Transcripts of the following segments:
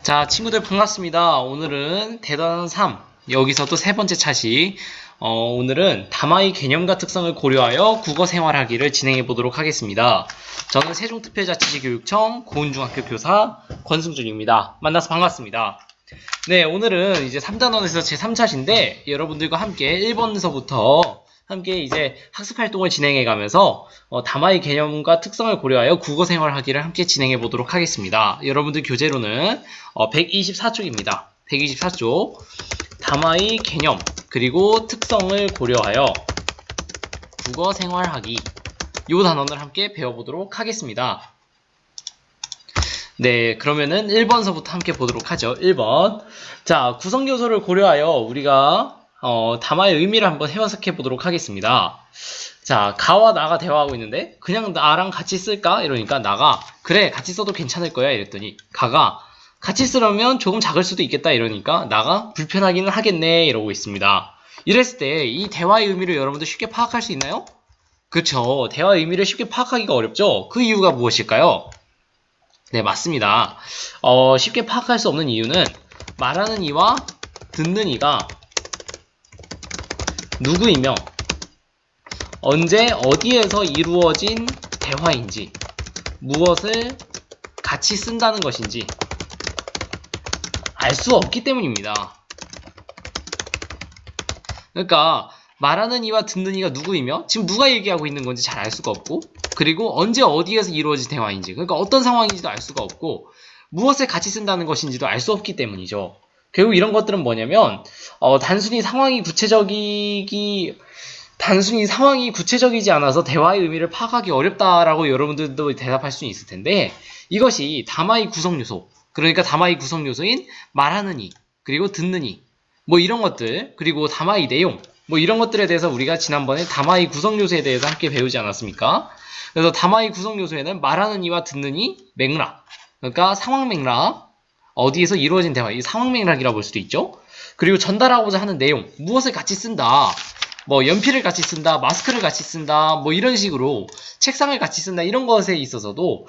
자, 친구들 반갑습니다. 오늘은 대단한 3, 여기서 또 세 번째 차시. 오늘은 다마의 개념과 특성을 고려하여 국어 생활하기를 진행해 보도록 하겠습니다. 저는 세종특별자치시교육청 고운중학교 교사 권승준입니다. 만나서 반갑습니다. 네, 오늘은 이제 3단원에서 제 3차시인데 여러분들과 함께 1번서부터 함께 이제 학습 활동을 진행해 가면서 다마의 개념과 특성을 고려하여 국어 생활하기를 함께 진행해 보도록 하겠습니다. 여러분들 교재로는 124쪽입니다. 124쪽 다마의 개념 그리고 특성을 고려하여 국어 생활하기 이 단원을 함께 배워보도록 하겠습니다. 네, 그러면은 1번서부터 함께 보도록 하죠. 1번. 자, 구성 요소를 고려하여 우리가 다마의 의미를 한번 해석해 보도록 하겠습니다. 자, 가와 나가 대화하고 있는데 그냥 나랑 같이 쓸까? 이러니까 나가 그래 같이 써도 괜찮을 거야 이랬더니 가가 같이 쓰려면 조금 작을 수도 있겠다 이러니까 나가 불편하기는 하겠네 이러고 있습니다. 이랬을 때 이 대화의 의미를 여러분들 쉽게 파악할 수 있나요? 그쵸, 대화의 의미를 쉽게 파악하기가 어렵죠? 그 이유가 무엇일까요? 네, 맞습니다. 쉽게 파악할 수 없는 이유는 말하는 이와 듣는 이가 누구이며 언제 어디에서 이루어진 대화인지 무엇을 같이 쓴다는 것인지 알 수 없기 때문입니다. 그러니까 말하는 이와 듣는 이가 누구이며 지금 누가 얘기하고 있는 건지 잘 알 수가 없고 그리고 언제 어디에서 이루어진 대화인지 그러니까 어떤 상황인지도 알 수가 없고 무엇을 같이 쓴다는 것인지도 알 수 없기 때문이죠. 결국 이런 것들은 뭐냐면 단순히 상황이 구체적이지 않아서 대화의 의미를 파악하기 어렵다라고 여러분들도 대답할 수 있을 텐데 이것이 다마의 구성 요소 그러니까 다마의 구성 요소인 말하는 이 그리고 듣는 이 뭐 이런 것들 그리고 다마의 내용 뭐 이런 것들에 대해서 우리가 지난번에 다마의 구성 요소에 대해서 함께 배우지 않았습니까? 그래서 다마의 구성 요소에는 말하는 이와 듣는 이 맥락 그러니까 상황 맥락 어디에서 이루어진 대화 이 상황 맥락이라고 볼 수도 있죠. 그리고 전달하고자 하는 내용 무엇을 같이 쓴다 뭐 연필을 같이 쓴다 마스크를 같이 쓴다 뭐 이런 식으로 책상을 같이 쓴다 이런 것에 있어서도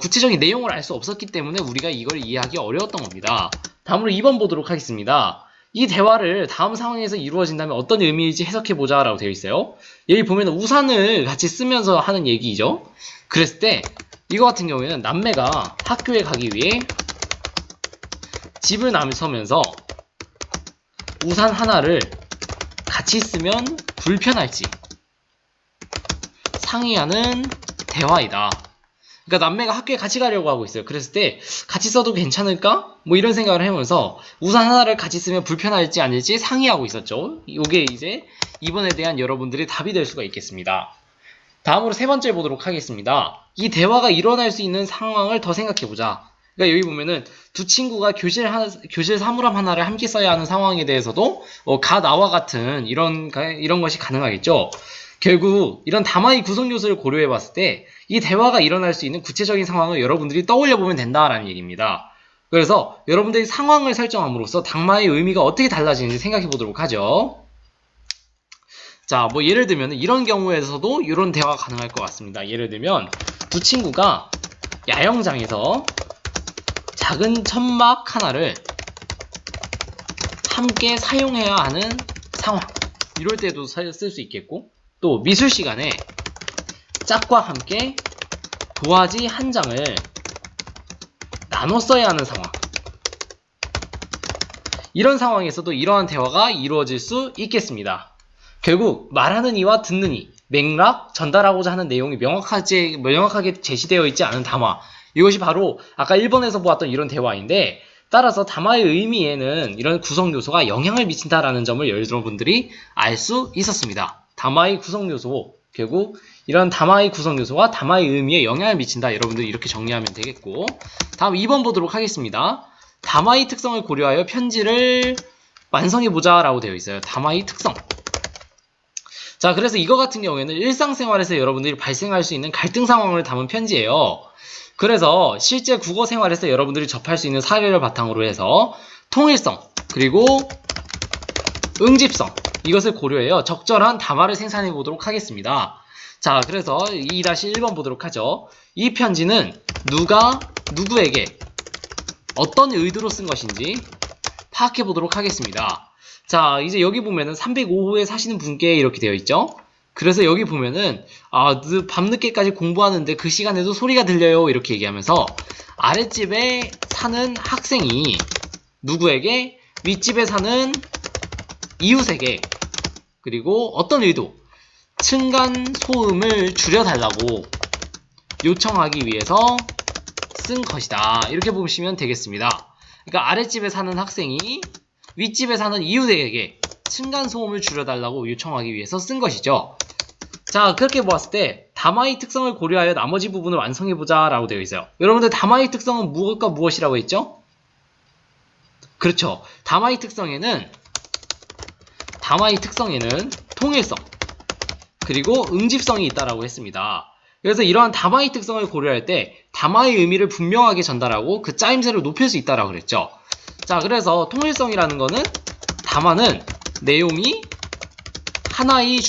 구체적인 내용을 알 수 없었기 때문에 우리가 이걸 이해하기 어려웠던 겁니다. 다음으로 2번 보도록 하겠습니다. 이 대화를 다음 상황에서 이루어진다면 어떤 의미일지 해석해보자 라고 되어 있어요. 여기 보면 우산을 같이 쓰면서 하는 얘기죠. 그랬을 때 이거 같은 경우에는 남매가 학교에 가기 위해 집을 나서면서 우산 하나를 같이 쓰면 불편할지 상의하는 대화이다. 그러니까 남매가 학교에 같이 가려고 하고 있어요. 그랬을 때 같이 써도 괜찮을까? 뭐 이런 생각을 하면서 우산 하나를 같이 쓰면 불편할지 아닐지 상의하고 있었죠. 이게 이제 2번에 대한 여러분들의 답이 될 수가 있겠습니다. 다음으로 세 번째 보도록 하겠습니다. 이 대화가 일어날 수 있는 상황을 더 생각해보자. 그러니까 여기 보면은 두 친구가 교실 사물함 하나를 함께 써야 하는 상황에 대해서도 가 나와 같은 이런 것이 가능하겠죠. 결국 이런 다마의 구성 요소를 고려해 봤을 때 이 대화가 일어날 수 있는 구체적인 상황을 여러분들이 떠올려 보면 된다라는 얘기입니다. 그래서 여러분들이 상황을 설정함으로써 다마의 의미가 어떻게 달라지는지 생각해 보도록 하죠. 자, 뭐 예를 들면 이런 경우에서도 이런 대화가 가능할 것 같습니다. 예를 들면 두 친구가 야영장에서 작은 천막 하나를 함께 사용해야 하는 상황 이럴 때도 쓸 수 있겠고 또 미술 시간에 짝과 함께 도화지 한 장을 나눠 써야 하는 상황 이런 상황에서도 이러한 대화가 이루어질 수 있겠습니다. 결국 말하는 이와 듣는 이 맥락 전달하고자 하는 내용이 명확하게 제시되어 있지 않은 담화 이것이 바로 아까 1번에서 보았던 이런 대화인데 따라서 담화의 의미에는 이런 구성 요소가 영향을 미친다라는 점을 여러분들이 알 수 있었습니다. 담화의 구성 요소 결국 이런 담화의 구성 요소가 담화의 의미에 영향을 미친다. 여러분들 이렇게 정리하면 되겠고 다음 2번 보도록 하겠습니다. 담화의 특성을 고려하여 편지를 완성해보자 라고 되어 있어요. 담화의 특성 자, 그래서 이거 같은 경우에는 일상생활에서 여러분들이 발생할 수 있는 갈등 상황을 담은 편지예요. 그래서 실제 국어 생활에서 여러분들이 접할 수 있는 사례를 바탕으로 해서 통일성 그리고 응집성 이것을 고려해요. 적절한 담화를 생산해 보도록 하겠습니다. 자, 그래서 2-1번 보도록 하죠. 이 편지는 누가 누구에게 어떤 의도로 쓴 것인지 파악해 보도록 하겠습니다. 자, 이제 여기 보면은 305호에 사시는 분께 이렇게 되어 있죠. 그래서 여기 보면은 밤늦게까지 공부하는데 그 시간에도 소리가 들려요 이렇게 얘기하면서 아랫집에 사는 학생이 누구에게? 윗집에 사는 이웃에게, 그리고 어떤 의도? 층간 소음을 줄여달라고 요청하기 위해서 쓴 것이다. 이렇게 보시면 되겠습니다. 그러니까 아랫집에 사는 학생이 윗집에 사는 이웃에게 층간소음을 줄여달라고 요청하기 위해서 쓴 것이죠. 자, 그렇게 보았을 때 다마의 특성을 고려하여 나머지 부분을 완성해보자 라고 되어 있어요. 여러분들 다마의 특성은 무엇과 무엇이라고 했죠? 그렇죠. 다마의 특성에는 통일성 그리고 응집성이 있다라고 했습니다. 그래서 이러한 다마의 특성을 고려할 때 다마의 의미를 분명하게 전달하고 그 짜임새를 높일 수 있다라고 그랬죠. 자, 그래서 통일성이라는 거는 다마는 내용이 하나의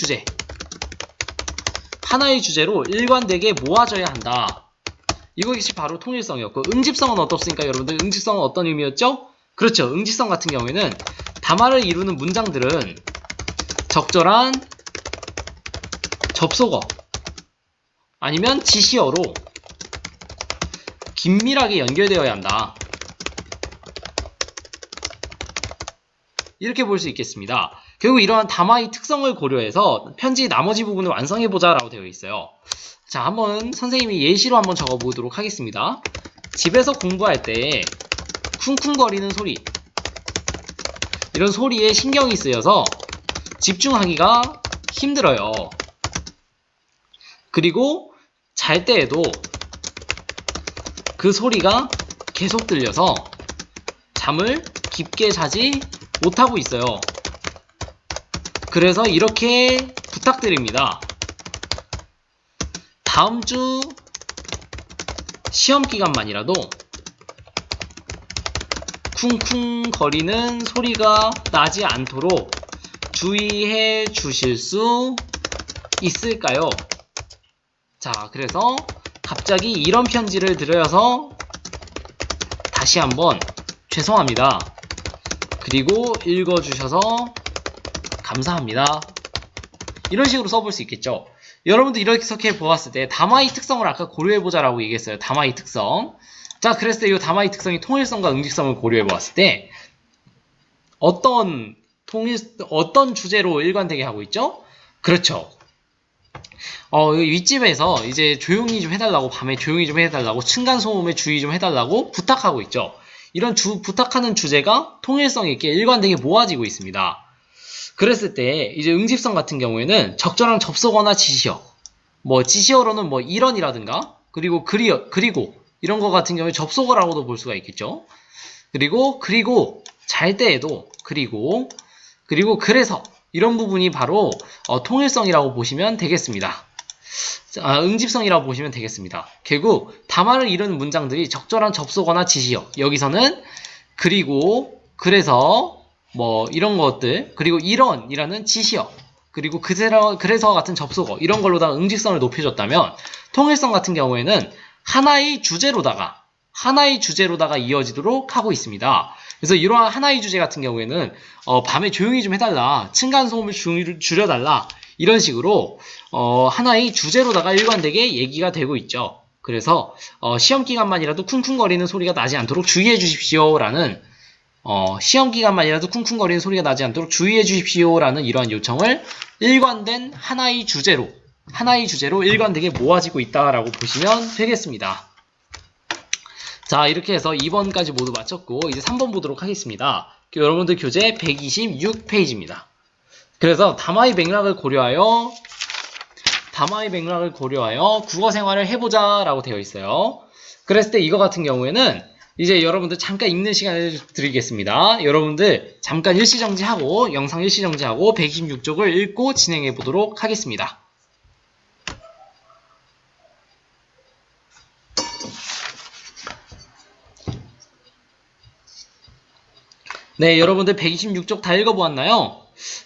주제로 일관되게 모아져야 한다. 이것이 바로 통일성이었고, 응집성은 어떻습니까? 여러분들 응집성은 어떤 의미였죠? 그렇죠. 응집성 같은 경우에는 다마를 이루는 문장들은 적절한 접속어 아니면 지시어로 긴밀하게 연결되어야 한다. 이렇게 볼 수 있겠습니다. 결국 이러한 다마의 특성을 고려해서 편지 나머지 부분을 완성해보자 라고 되어 있어요. 자, 한번 선생님이 예시로 한번 적어보도록 하겠습니다. 집에서 공부할 때 쿵쿵거리는 소리, 이런 소리에 신경이 쓰여서 집중하기가 힘들어요. 그리고 잘 때에도 그 소리가 계속 들려서 잠을 깊게 자지 못하고 있어요. 그래서 이렇게 부탁드립니다. 다음 주 시험 기간만이라도 쿵쿵거리는 소리가 나지 않도록 주의해 주실 수 있을까요? 자, 그래서 갑자기 이런 편지를 드려서 다시 한번 죄송합니다. 그리고 읽어주셔서 감사합니다. 이런 식으로 써볼 수 있겠죠. 여러분도 이렇게 보았을 때 다마의 특성을 아까 고려해보자라고 얘기했어요. 다마의 특성. 자, 그랬을 때 이 다마의 특성이 통일성과 응집성을 고려해보았을 때 어떤 주제로 일관되게 하고 있죠? 그렇죠. 윗집에서 이제 조용히 좀 해달라고, 밤에 조용히 좀 해달라고, 층간소음에 주의 좀 해달라고 부탁하고 있죠. 이런 부탁하는 주제가 통일성 있게 일관되게 모아지고 있습니다. 그랬을 때 이제 응집성 같은 경우에는 적절한 접속어나 지시어, 지시어로는 이런이라든가, 그리고 이런 거 같은 경우에 접속어라고도 볼 수가 있겠죠. 그리고 잘 때에도 그리고 그래서 이런 부분이 바로 통일성이라고 보시면 되겠습니다. 응집성이라고 보시면 되겠습니다. 결국 다마를 이루는 문장들이 적절한 접속어나 지시어, 여기서는 그리고 그래서 이런 것들, 그리고 이런이라는 지시어, 그리고 그래서 같은 접속어, 이런 걸로 다 응집성을 높여줬다면 통일성 같은 경우에는 하나의 주제로다가 이어지도록 하고 있습니다. 그래서 이러한 하나의 주제 같은 경우에는 밤에 조용히 좀 해달라, 층간소음을 줄여달라, 이런 식으로 하나의 주제로다가 일관되게 얘기가 되고 있죠. 그래서 시험 기간만이라도 쿵쿵거리는 소리가 나지 않도록 주의해 주십시오라는 이러한 요청을 일관된 하나의 주제로 일관되게 모아지고 있다라고 보시면 되겠습니다. 자, 이렇게 해서 2번까지 모두 마쳤고 이제 3번 보도록 하겠습니다. 여러분들 교재 126페이지입니다. 그래서 다마의 맥락을 고려하여 국어 생활을 해보자 라고 되어 있어요. 그랬을 때 이거 같은 경우에는 이제 여러분들 잠깐 읽는 시간을 드리겠습니다. 여러분들 잠깐 일시정지하고 영상 일시정지하고 126쪽을 읽고 진행해 보도록 하겠습니다. 네, 여러분들 126쪽 다 읽어보았나요?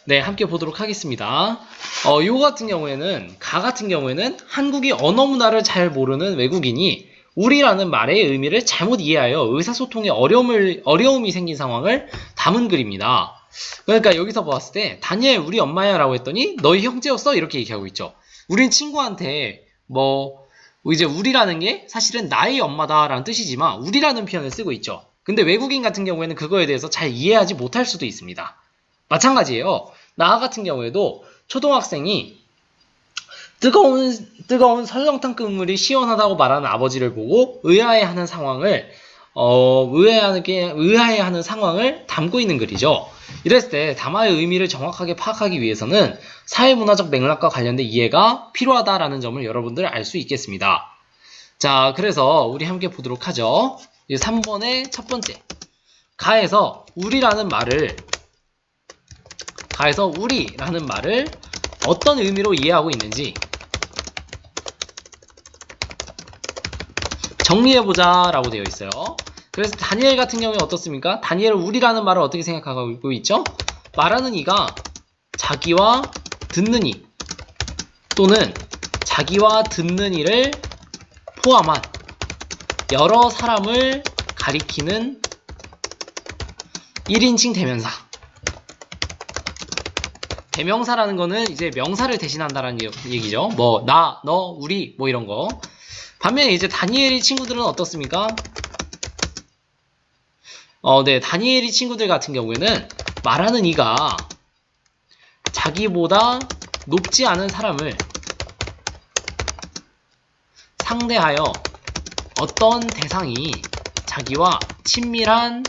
네, 함께 보도록 하겠습니다. 요거 같은 경우에는 한국이 언어 문화를 잘 모르는 외국인이 우리라는 말의 의미를 잘못 이해하여 의사소통에 어려움이 생긴 상황을 담은 글입니다. 그러니까 여기서 봤을 때 다니엘 우리 엄마야 라고 했더니 너희 형제였어? 이렇게 얘기하고 있죠. 우린 친구한테 이제 우리라는 게 사실은 나의 엄마다 라는 뜻이지만 우리라는 표현을 쓰고 있죠. 근데 외국인 같은 경우에는 그거에 대해서 잘 이해하지 못할 수도 있습니다. 마찬가지예요. 나 같은 경우에도 초등학생이 뜨거운 설렁탕 국물이 시원하다고 말하는 아버지를 보고 의아해하는 상황을 담고 있는 글이죠. 이랬을 때 담화의 의미를 정확하게 파악하기 위해서는 사회문화적 맥락과 관련된 이해가 필요하다라는 점을 여러분들 알 수 있겠습니다. 자, 그래서 우리 함께 보도록 하죠. 3번의 첫 번째. 가에서 우리라는 말을 어떤 의미로 이해하고 있는지 정리해보자 라고 되어 있어요. 그래서 다니엘 같은 경우에 어떻습니까? 다니엘은 우리라는 말을 어떻게 생각하고 있죠? 말하는 이가 자기와 듣는 이 또는 자기와 듣는 이를 포함한 여러 사람을 가리키는 1인칭 대명사. 대명사라는 거는 이제 명사를 대신한다라는 얘기죠. 나, 너, 우리 이런 거. 반면에 이제 다니엘이 친구들은 어떻습니까? 네, 다니엘이 친구들 같은 경우에는 말하는 이가 자기보다 높지 않은 사람을 상대하여 어떤 대상이 자기와 친밀한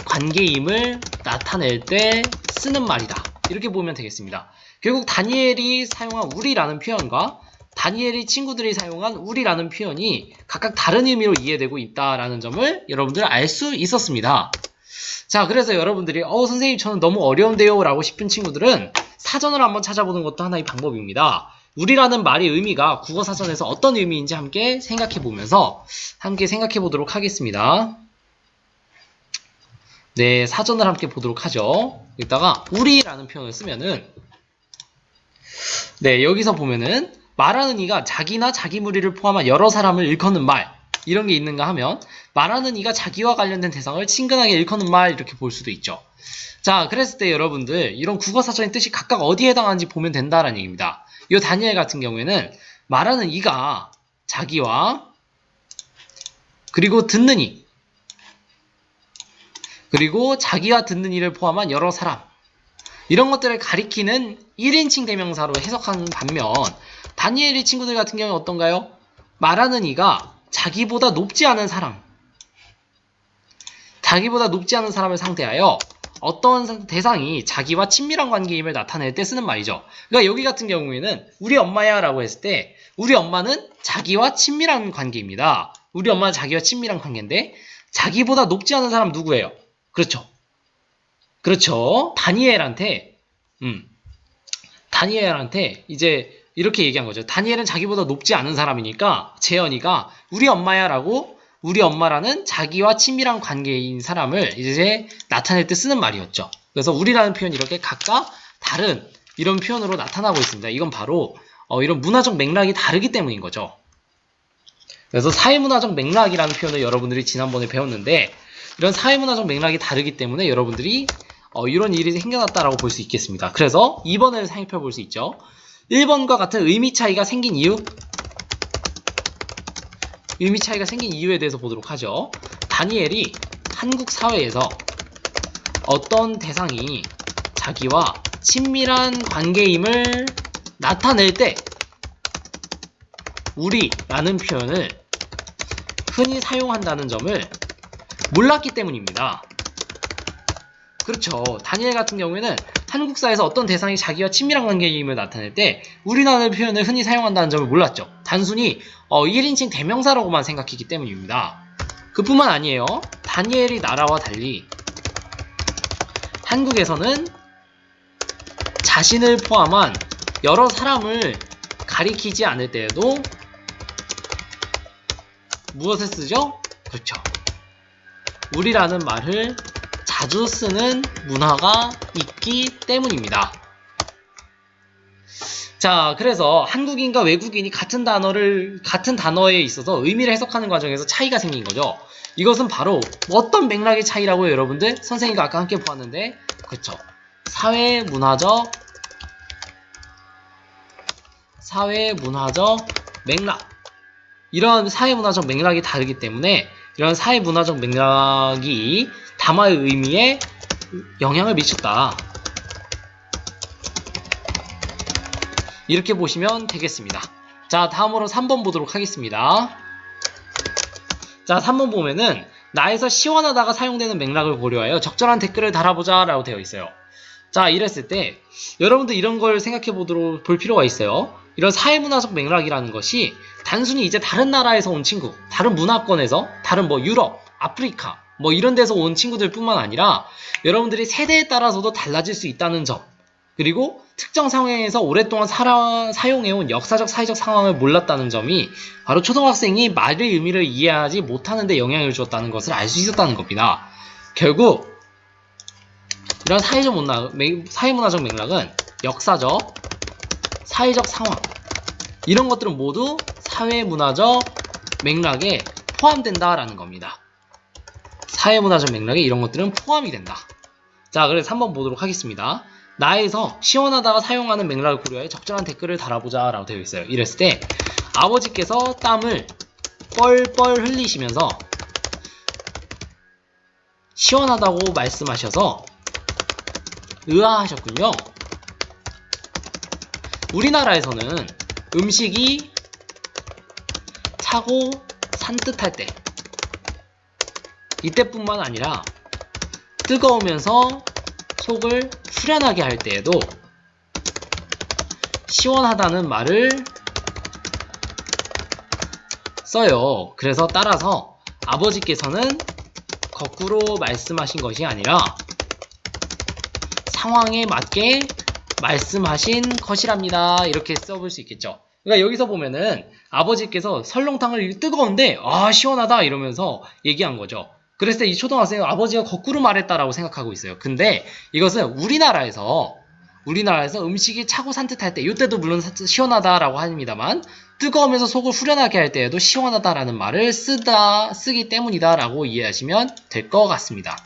관계임을 나타낼 때 쓰는 말이다. 이렇게 보면 되겠습니다. 결국 다니엘이 사용한 우리라는 표현과 다니엘이 친구들이 사용한 우리라는 표현이 각각 다른 의미로 이해되고 있다라는 점을 여러분들 알 수 있었습니다. 자, 그래서 여러분들이 선생님 저는 너무 어려운데요 라고 싶은 친구들은 사전을 한번 찾아보는 것도 하나의 방법입니다. 우리라는 말의 의미가 국어사전에서 어떤 의미인지 함께 생각해보면서 함께 생각해보도록 하겠습니다. 네, 사전을 함께 보도록 하죠. 여기다가 우리라는 표현을 쓰면은 네, 여기서 보면은 말하는 이가 자기나 자기 무리를 포함한 여러 사람을 일컫는 말 이런 게 있는가 하면 말하는 이가 자기와 관련된 대상을 친근하게 일컫는 말 이렇게 볼 수도 있죠. 자, 그랬을 때 여러분들 이런 국어사전의 뜻이 각각 어디에 해당하는지 보면 된다라는 얘기입니다. 이 다니엘 같은 경우에는 말하는 이가 자기와 그리고 듣는 이 그리고 자기와 듣는 이를 포함한 여러 사람 이런 것들을 가리키는 1인칭 대명사로 해석하는 반면 다니엘의 친구들 같은 경우는 어떤가요? 말하는 이가 자기보다 높지 않은 사람을 상대하여 어떤 대상이 자기와 친밀한 관계임을 나타낼 때 쓰는 말이죠. 그러니까 여기 같은 경우에는 우리 엄마야 라고 했을 때 우리 엄마는 자기와 친밀한 관계입니다. 우리 엄마는 자기와 친밀한 관계인데 자기보다 높지 않은 사람 누구예요? 그렇죠. 다니엘한테 이제 이렇게 얘기한 거죠. 다니엘은 자기보다 높지 않은 사람이니까 재현이가 우리 엄마야 라고 우리 엄마라는 자기와 친밀한 관계인 사람을 이제 나타낼 때 쓰는 말이었죠. 그래서 우리라는 표현이 이렇게 각각 다른 이런 표현으로 나타나고 있습니다. 이건 바로 이런 문화적 맥락이 다르기 때문인 거죠. 그래서 사회문화적 맥락이라는 표현을 여러분들이 지난번에 배웠는데 이런 사회문화적 맥락이 다르기 때문에 여러분들이 이런 일이 생겨났다라고 볼 수 있겠습니다. 그래서 2번을 살펴볼 수 있죠. 1번과 같은 의미 차이가 생긴 이유에 대해서 보도록 하죠. 다니엘이 한국 사회에서 어떤 대상이 자기와 친밀한 관계임을 나타낼 때 우리라는 표현을 흔히 사용한다는 점을 몰랐기 때문입니다. 그렇죠. 다니엘 같은 경우에는 한국 사회에서 어떤 대상이 자기와 친밀한 관계임을 나타낼 때 우리라는 표현을 흔히 사용한다는 점을 몰랐죠. 단순히 1인칭 대명사라고만 생각했기 때문입니다. 그뿐만 아니에요. 다니엘의 나라와 달리 한국에서는 자신을 포함한 여러 사람을 가리키지 않을 때에도 무엇을 쓰죠? 그렇죠. 우리라는 말을 자주 쓰는 문화가 있기 때문입니다. 자, 그래서 한국인과 외국인이 같은 단어에 있어서 의미를 해석하는 과정에서 차이가 생긴 거죠. 이것은 바로 어떤 맥락의 차이라고요, 여러분들? 선생님과 아까 함께 보았는데, 그쵸. 사회문화적 맥락. 이런 사회문화적 맥락이 다르기 때문에 이런 사회문화적 맥락이 담화의 의미에 영향을 미쳤다. 이렇게 보시면 되겠습니다. 자, 다음으로 3번 보도록 하겠습니다. 자, 3번 보면은 나에서 시원하다가 사용되는 맥락을 고려하여 적절한 댓글을 달아보자 라고 되어 있어요. 자, 이랬을 때 여러분들 이런 걸 생각해 볼 필요가 있어요. 이런 사회문화적 맥락이라는 것이 단순히 이제 다른 나라에서 온 친구, 다른 문화권에서, 다른 뭐 유럽, 아프리카 뭐 이런 데서 온 친구들 뿐만 아니라 여러분들이 세대에 따라서도 달라질 수 있다는 점, 그리고 특정 상황에서 오랫동안 사용해온 역사적 사회적 상황을 몰랐다는 점이 바로 초등학생이 말의 의미를 이해하지 못하는 데 영향을 주었다는 것을 알 수 있었다는 겁니다. 결국 이런 사회문화적 맥락은 역사적, 사회적 상황, 이런 것들은 모두 사회문화적 맥락에 포함된다라는 겁니다. 사회문화적 맥락에 이런 것들은 포함이 된다. 자, 그래서 3번 보도록 하겠습니다. 나에서 시원하다가 사용하는 맥락을 고려해 적절한 댓글을 달아보자 라고 되어 있어요. 이랬을 때 아버지께서 땀을 뻘뻘 흘리시면서 시원하다고 말씀하셔서 의아하셨군요. 우리나라에서는 음식이 차고 산뜻할 때, 이때뿐만 아니라 뜨거우면서 속을 후련하게 할 때에도 시원하다는 말을 써요. 그래서 따라서 아버지께서는 거꾸로 말씀하신 것이 아니라 상황에 맞게 말씀하신 것이랍니다. 이렇게 써볼 수 있겠죠. 그러니까 여기서 보면은 아버지께서 설렁탕을 뜨거운데 시원하다 이러면서 얘기한 거죠. 그랬을 때 이 초등학생은 아버지가 거꾸로 말했다라고 생각하고 있어요. 근데 이것은 우리나라에서 음식이 차고 산뜻할 때, 이때도 물론 시원하다라고 합니다만 뜨거우면서 속을 후련하게 할 때에도 시원하다라는 말을 쓰기 때문이다라고 이해하시면 될 것 같습니다.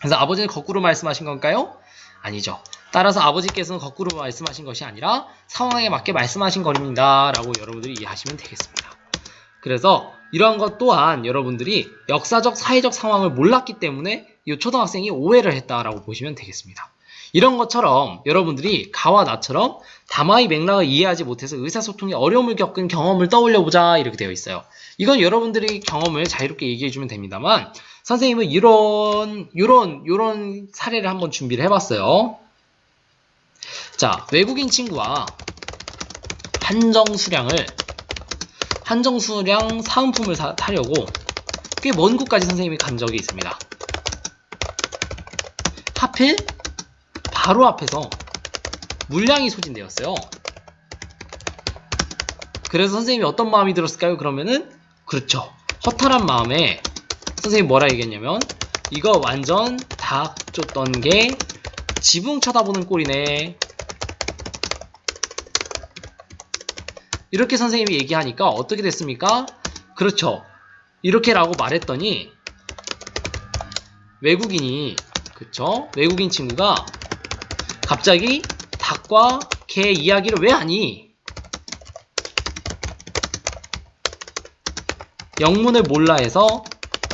그래서 아버지는 거꾸로 말씀하신 건가요? 아니죠. 따라서 아버지께서는 거꾸로 말씀하신 것이 아니라 상황에 맞게 말씀하신 겁니다 라고 여러분들이 이해하시면 되겠습니다. 그래서 이러한 것 또한 여러분들이 역사적 사회적 상황을 몰랐기 때문에 이 초등학생이 오해를 했다라고 보시면 되겠습니다. 이런 것처럼 여러분들이 가와 나처럼 담화의 맥락을 이해하지 못해서 의사소통에 어려움을 겪은 경험을 떠올려보자 이렇게 되어 있어요. 이건 여러분들이 경험을 자유롭게 얘기해주면 됩니다만 선생님은 이런 사례를 한번 준비를 해봤어요. 자, 외국인 친구와 한정수량 사은품을 사려고 꽤 먼 곳까지 선생님이 간 적이 있습니다. 하필 바로 앞에서 물량이 소진되었어요. 그래서 선생님이 어떤 마음이 들었을까요? 그러면은 그렇죠. 허탈한 마음에 선생님이 뭐라 얘기했냐면 이거 완전 닭 쫓던 게 지붕 쳐다보는 꼴이네. 이렇게 선생님이 얘기하니까 어떻게 됐습니까? 그렇죠. 이렇게라고 말했더니 외국인 친구가 갑자기 닭과 개 이야기를 왜 하니? 영문을 몰라 해서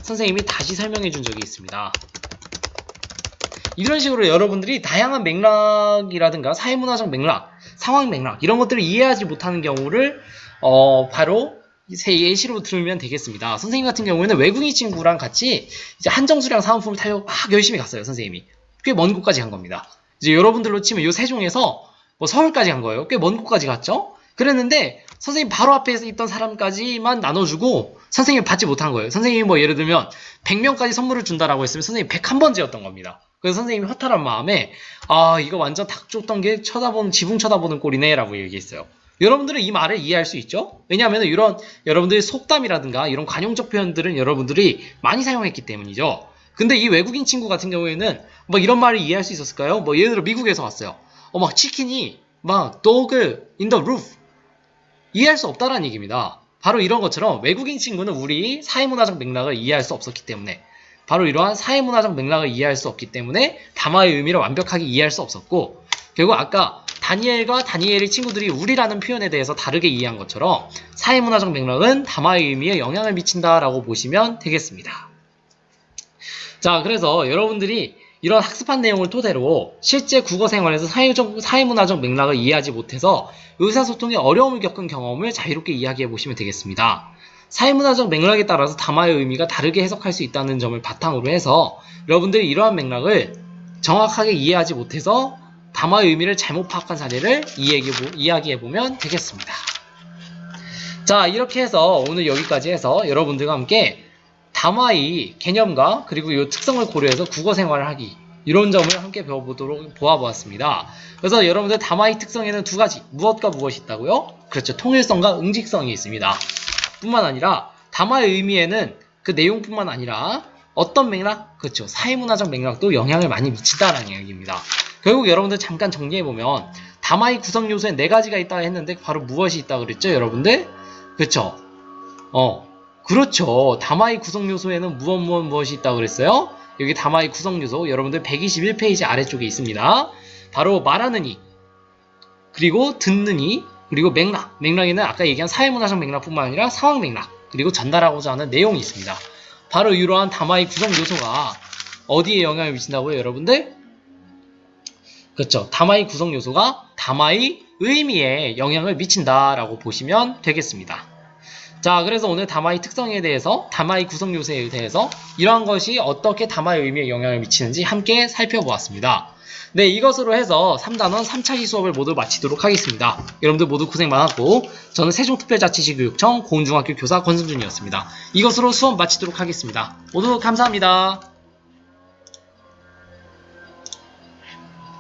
선생님이 다시 설명해 준 적이 있습니다. 이런 식으로 여러분들이 다양한 맥락이라든가 사회문화적 맥락, 상황 맥락 이런 것들을 이해하지 못하는 경우를 바로 예시로 들으면 되겠습니다. 선생님 같은 경우에는 외국인 친구랑 같이 이제 한정수량 사은품을 타려고 막 열심히 갔어요. 선생님이 꽤 먼 곳까지 간 겁니다. 이제 여러분들로 치면 이 세종에서 뭐 서울까지 간 거예요. 꽤 먼 곳까지 갔죠. 그랬는데 선생님 바로 앞에 있던 사람까지만 나눠주고 선생님이 받지 못한 거예요. 선생님이 뭐 예를 들면 100명까지 선물을 준다라고 했으면 선생님이 101번째였던 겁니다. 그래서 선생님이 허탈한 마음에 이거 완전 닭 쫓던 게 지붕 쳐다보는 꼴이네 라고 얘기했어요. 여러분들은 이 말을 이해할 수 있죠? 왜냐하면 이런 여러분들의 속담이라든가 이런 관용적 표현들은 여러분들이 많이 사용했기 때문이죠. 근데 이 외국인 친구 같은 경우에는 뭐 이런 말을 이해할 수 있었을까요? 뭐 예를 들어 미국에서 왔어요. 막 치킨이 막 dog in the roof 이해할 수 없다라는 얘기입니다. 바로 이런 것처럼 외국인 친구는 우리 사회문화적 맥락을 이해할 수 없었기 때문에 바로 이러한 사회문화적 맥락을 이해할 수 없기 때문에 담화의 의미를 완벽하게 이해할 수 없었고 결국 아까 다니엘과 다니엘의 친구들이 우리라는 표현에 대해서 다르게 이해한 것처럼 사회문화적 맥락은 담화의 의미에 영향을 미친다라고 보시면 되겠습니다. 자, 그래서 여러분들이 이런 학습한 내용을 토대로 실제 국어 생활에서 사회문화적 맥락을 이해하지 못해서 의사소통에 어려움을 겪은 경험을 자유롭게 이야기해 보시면 되겠습니다. 사회문화적 맥락에 따라서 담화의 의미가 다르게 해석할 수 있다는 점을 바탕으로 해서 여러분들이 이러한 맥락을 정확하게 이해하지 못해서 담화의 의미를 잘못 파악한 사례를 이야기해 보면 되겠습니다. 자, 이렇게 해서 오늘 여기까지 해서 여러분들과 함께 담화의 개념과 그리고 이 특성을 고려해서 국어 생활을 하기 이런 점을 함께 보아보았습니다. 그래서 여러분들 담화의 특성에는 두 가지 무엇과 무엇이 있다고요? 그렇죠. 통일성과 응집성이 있습니다. 뿐만 아니라 담화의 의미에는 그 내용뿐만 아니라 어떤 맥락? 그렇죠. 사회문화적 맥락도 영향을 많이 미친다라는 이야기입니다. 결국 여러분들 잠깐 정리해보면 담화의 구성 요소에 4가지가 있다고 했는데 바로 무엇이 있다고 그랬죠? 여러분들? 그렇죠. 그렇죠. 담화의 구성 요소에는 무엇이 있다고 그랬어요? 여기 담화의 구성 요소 여러분들 121페이지 아래쪽에 있습니다. 바로 말하는 이, 그리고 듣는 이, 그리고 맥락. 맥락에는 아까 얘기한 사회문화적 맥락뿐만 아니라 상황 맥락, 그리고 전달하고자 하는 내용이 있습니다. 바로 이러한 담화의 구성 요소가 어디에 영향을 미친다고요, 여러분들? 그렇죠. 담화의 구성 요소가 담화의 의미에 영향을 미친다라고 보시면 되겠습니다. 자, 그래서 오늘 담화의 특성에 대해서, 담화의 구성 요소에 대해서 이러한 것이 어떻게 담화의 의미에 영향을 미치는지 함께 살펴보았습니다. 네, 이것으로 해서 3단원 3차시 수업을 모두 마치도록 하겠습니다. 여러분들 모두 고생 많았고 저는 세종특별자치시교육청 고운중학교 교사 권승준이었습니다. 이것으로 수업 마치도록 하겠습니다. 모두 감사합니다.